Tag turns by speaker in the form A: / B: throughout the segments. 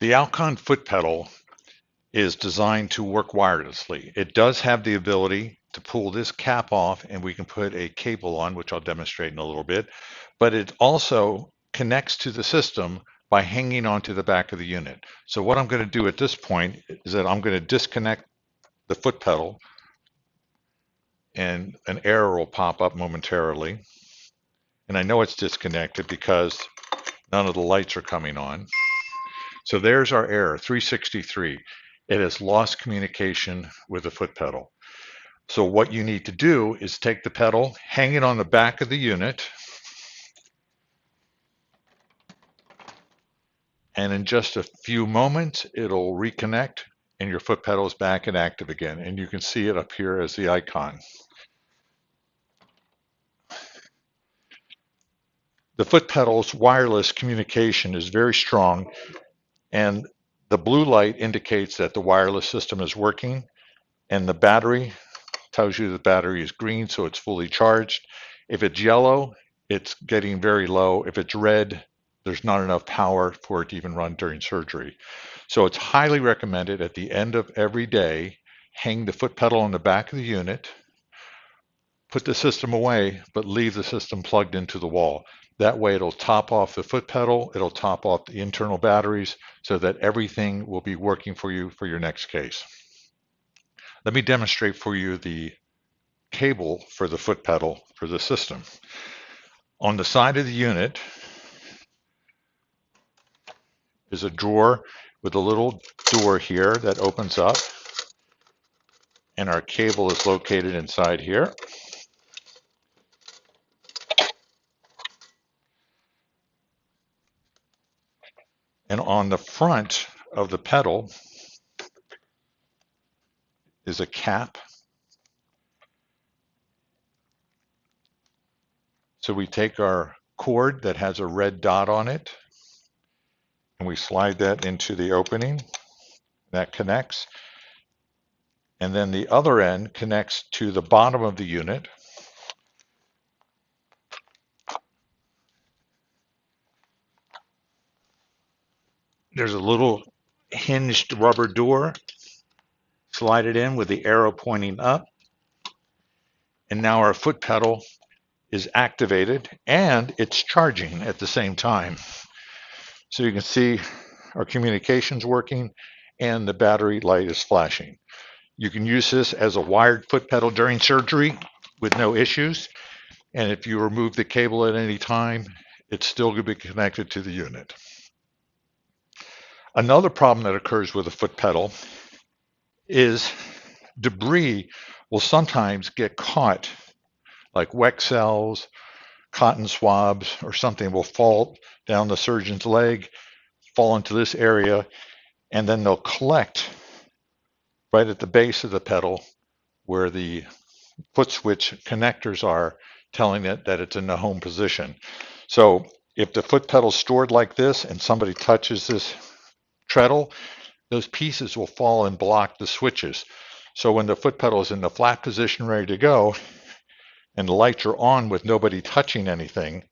A: The Alcon foot pedal is designed to work wirelessly. It does have the ability to pull this cap off and we can put a cable on, which I'll demonstrate in a little bit, but it also connects to the system by hanging onto the back of the unit. So what I'm going to do at this point is that I'm going to disconnect the foot pedal and an error will pop up momentarily. And I know it's disconnected because none of the lights are coming on. So there's our error, 363. It has lost communication with the foot pedal. So what you need to do is take the pedal, hang it on the back of the unit, and in just a few moments, it'll reconnect and your foot pedal is back and active again. And you can see it up here as the icon. The foot pedal's wireless communication is very strong, and the blue light indicates that the wireless system is working, and the battery tells you the battery is green, so it's fully charged. If it's yellow, it's getting very low. If it's red, there's not enough power for it to even run during surgery. So it's highly recommended at the end of every day, hang the foot pedal on the back of the unit, put the system away, but leave the system plugged into the wall. That way it'll top off the foot pedal, it'll top off the internal batteries so that everything will be working for you for your next case. Let me demonstrate for you the cable for the foot pedal for the system. On the side of the unit is a drawer with a little door here that opens up, and our cable is located inside here. And on the front of the pedal is a cap. So we take our cord that has a red dot on it and we slide that into the opening. That connects. And then the other end connects to the bottom of the unit. There's a little hinged rubber door. Slide it in with the arrow pointing up. And now our foot pedal is activated and it's charging at the same time. So you can see our communications working and the battery light is flashing. You can use this as a wired foot pedal during surgery with no issues. And if you remove the cable at any time, it's still going to be connected to the unit. Another problem that occurs with a foot pedal is debris will sometimes get caught, like wax cells, cotton swabs, or something will fall down the surgeon's leg, fall into this area, and then they'll collect right at the base of the pedal where the foot switch connectors are, telling it that it's in the home position. So if the foot pedal is stored like this and somebody touches this treadle, those pieces will fall and block the switches. So when the foot pedal is in the flat position ready to go and the lights are on with nobody touching anything,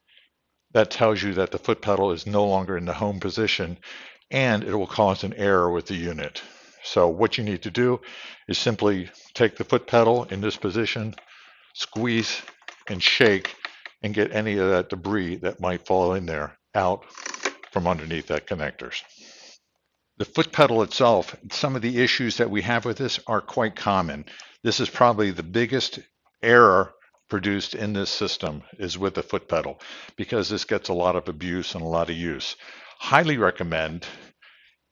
A: that tells you that the foot pedal is no longer in the home position and it will cause an error with the unit. So what you need to do is simply take the foot pedal in this position, squeeze and shake, and get any of that debris that might fall in there out from underneath that connectors. The foot pedal itself, some of the issues that we have with this are quite common. This is probably the biggest error produced in this system is with the foot pedal, because this gets a lot of abuse and a lot of use. Highly recommend,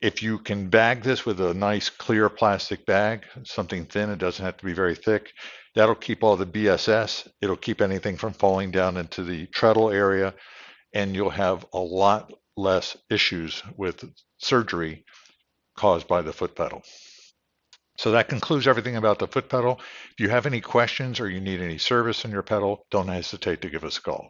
A: if you can bag this with a nice clear plastic bag, something thin, it doesn't have to be very thick, that'll keep all the BSS, it'll keep anything from falling down into the treadle area, and you'll have a lot less issues with surgery caused by the foot pedal. So that concludes everything about the foot pedal. If you have any questions or you need any service on your pedal, don't hesitate to give us a call.